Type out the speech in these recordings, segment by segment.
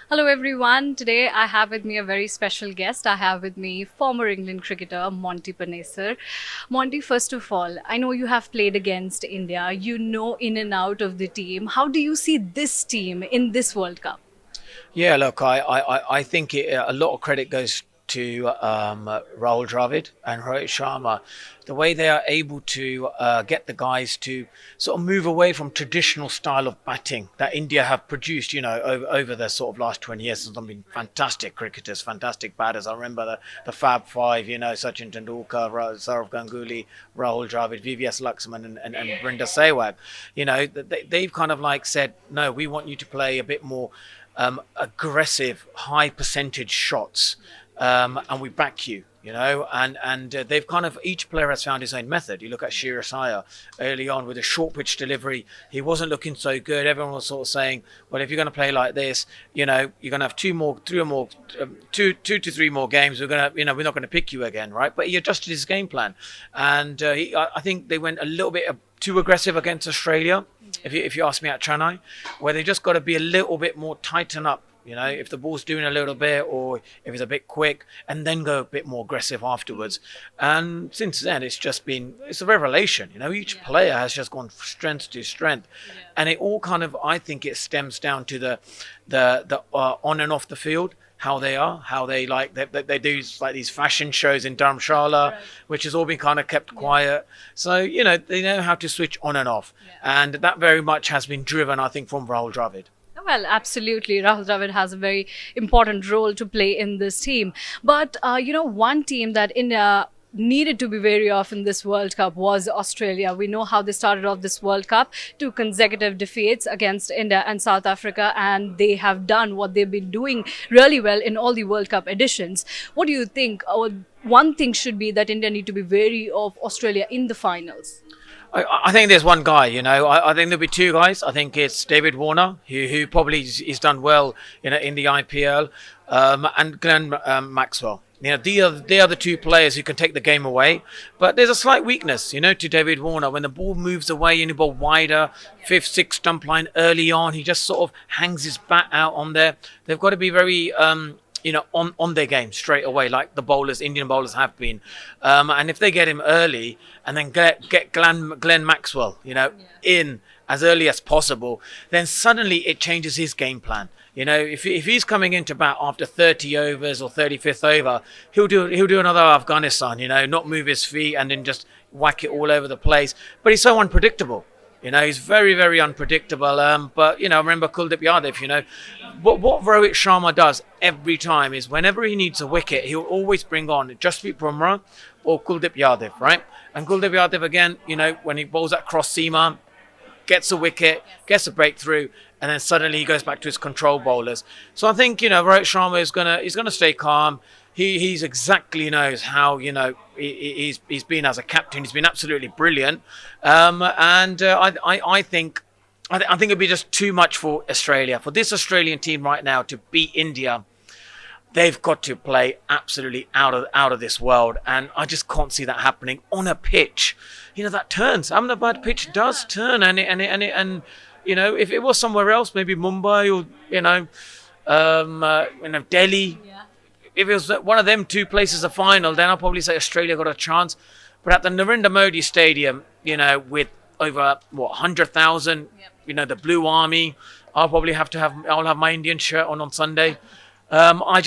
Hello everyone. Today I have with me a very special guest. I have with me former England cricketer Monty Panesar. Monty, first of all, I know you have played against India. You know in and out of the team. How do you see this team in this World Cup? Yeah, look, I think a lot of credit goes to Rahul Dravid and Rohit Sharma. The way they are able to get the guys to sort of move away from traditional style of batting that India have produced, over the sort of last 20 years. There's been fantastic cricketers, fantastic batters. I remember the Fab Five, Sachin Tendulkar, Saurav Ganguly, Rahul Dravid, VVS Laxman, and Vrinder Sehwag. They've kind of like said, no, we want you to play a bit more aggressive, high percentage shots, and we back you. And they've kind of each player has found his own method. You look at Shearer Iyer early on with a short pitch delivery. He wasn't looking so good. Everyone was sort of saying, well, if you're going to play like this, you're going to have two to three more games. We're we're not going to pick you again, right? But he adjusted his game plan, and I think they went a little bit too aggressive against Australia. If you ask me at Chennai, where they just got to be a little bit more tighten up. If the ball's doing a little bit or if it's a bit quick, and then go a bit more aggressive afterwards. And since then, it's a revelation. Each player has just gone strength to strength, and it all kind of, I think, it stems down to the on and off the field. How they do like these fashion shows in Dharamshala, right, which has all been kind of kept quiet. So they know how to switch on and off, and that very much has been driven, I think, from Rahul Dravid. Well, absolutely. Rahul Dravid has a very important role to play in this team. But, one team that India needed to be wary of in this World Cup was Australia. We know how they started off this World Cup, two consecutive defeats against India and South Africa, and they have done what they've been doing really well in all the World Cup editions. What do you think? One thing should be that India need to be wary of Australia in the finals. I think there's one guy, I think there'll be two guys. I think it's David Warner, who probably is done well, in the IPL, and Glenn Maxwell. They are the two players who can take the game away. But there's a slight weakness, to David Warner. When the ball moves away and the ball wider, fifth, sixth stump line early on, he just sort of hangs his bat out on there. They've got to be very on their game straight away, like the Indian bowlers have been. And if they get him early and then get Glenn Maxwell, in as early as possible, then suddenly it changes his game plan. If he's coming into bat after 30 overs or 35th over, he'll do another Afghanistan, not move his feet and then just whack it all over the place. But he's so unpredictable. He's very, very unpredictable. But, remember Kuldeep Yadav, what Rohit Sharma does every time is whenever he needs a wicket, he'll always bring on Jasprit Bumrah or Kuldeep Yadav, right? And Kuldeep Yadav, again, when he bowls that cross seamer, gets a wicket, gets a breakthrough, and then suddenly he goes back to his control bowlers. So I think, Rohit Sharma is gonna stay calm. He's exactly knows how, he's been as a captain. He's been absolutely brilliant. I think it'd be just too much for Australia. For this Australian team right now to beat India, they've got to play absolutely out of this world, and I just can't see that happening on a pitch. That turns. Ahmedabad pitch does turn, and if it was somewhere else, maybe Mumbai or Delhi. Yeah. If it was one of them two places a final, then I'll probably say Australia got a chance. But at the Narendra Modi Stadium, with over 100,000, the Blue Army, I'll have my Indian shirt on Sunday. I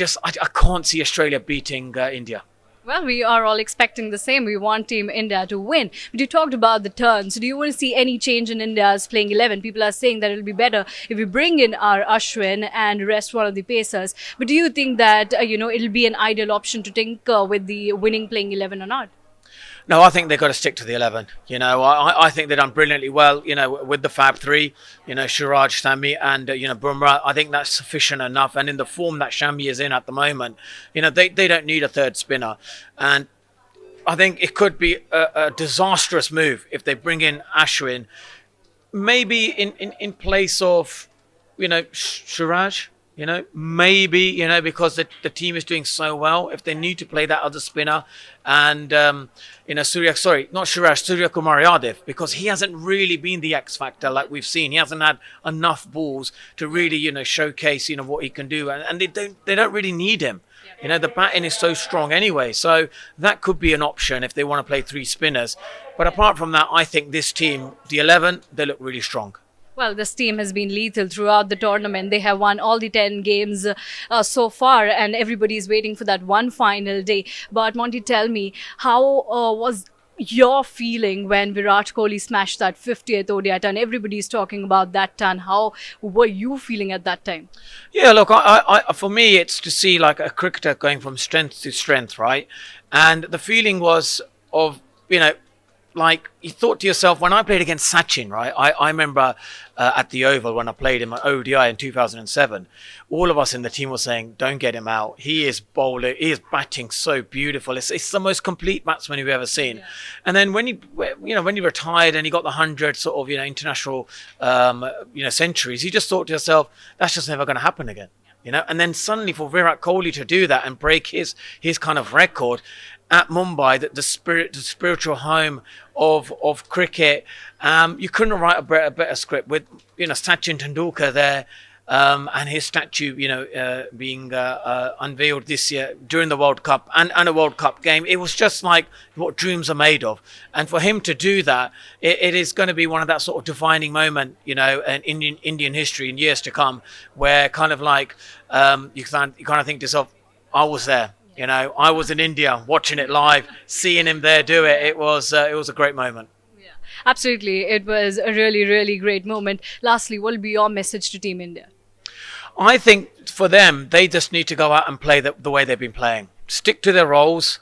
can't see Australia beating India. Well, we are all expecting the same. We want Team India to win. But you talked about the turns. Do you want to see any change in India's playing 11? People are saying that it'll be better if we bring in our Ashwin and rest one of the pacers. But do you think that, it'll be an ideal option to tinker with the winning playing 11 or not? No, I think they've got to stick to the 11. I think they've done brilliantly well, with the Fab Three, Siraj, Shami and, Bumrah. I think that's sufficient enough. And in the form that Shami is in at the moment, they don't need a third spinner. And I think it could be a disastrous move if they bring in Ashwin, maybe in place of, Siraj. Maybe, because the team is doing so well, if they need to play that other spinner and, Surya Kumar Yadav, because he hasn't really been the X factor like we've seen. He hasn't had enough balls to really, showcase, what he can do. And they don't really need him. The batting is so strong anyway. So that could be an option if they want to play three spinners. But apart from that, I think this team, the 11, they look really strong. Well, this team has been lethal throughout the tournament. They have won all the 10 games so far, and everybody is waiting for that one final day. But Monty, tell me, how was your feeling when Virat Kohli smashed that 50th ODI ton? Everybody's talking about that ton. How were you feeling at that time? Yeah, look, I for me, it's to see like a cricketer going from strength to strength, right? And the feeling was of, like you thought to yourself, when I played against Sachin, right? I remember at the Oval when I played him at ODI in 2007, all of us in the team were saying, don't get him out. He is bowling, he is batting so beautiful. It's the most complete batsman you've ever seen. Yeah. And then when he retired and he got the 100 sort of, international, centuries, you just thought to yourself, that's just never going to happen again. And then suddenly for Virat Kohli to do that and break his kind of record at Mumbai, the spiritual home of cricket, you couldn't write a better script with Sachin Tendulkar there, and his statue being unveiled this year during the World Cup and a World Cup game. It was just like what dreams are made of, and for him to do that, it is going to be one of that sort of defining moment, in Indian history in years to come, where kind of like you kind of think to yourself, I was there. I was in India watching it live, seeing him there do it. It was a great moment. Yeah, absolutely. It was a really, really great moment. Lastly, what will be your message to Team India? I think for them, they just need to go out and play the way they've been playing. Stick to their roles,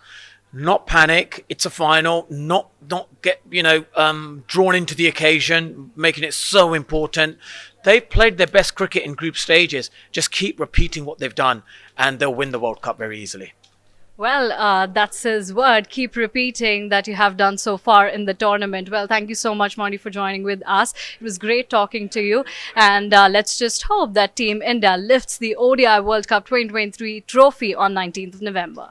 not panic. It's a final. Not get drawn into the occasion, making it so important. They've played their best cricket in group stages. Just keep repeating what they've done, and they'll win the World Cup very easily. Well, that's his word. Keep repeating that you have done so far in the tournament. Well, thank you so much, Monty, for joining with us. It was great talking to you. And let's just hope that Team India lifts the ODI World Cup 2023 trophy on 19th of November.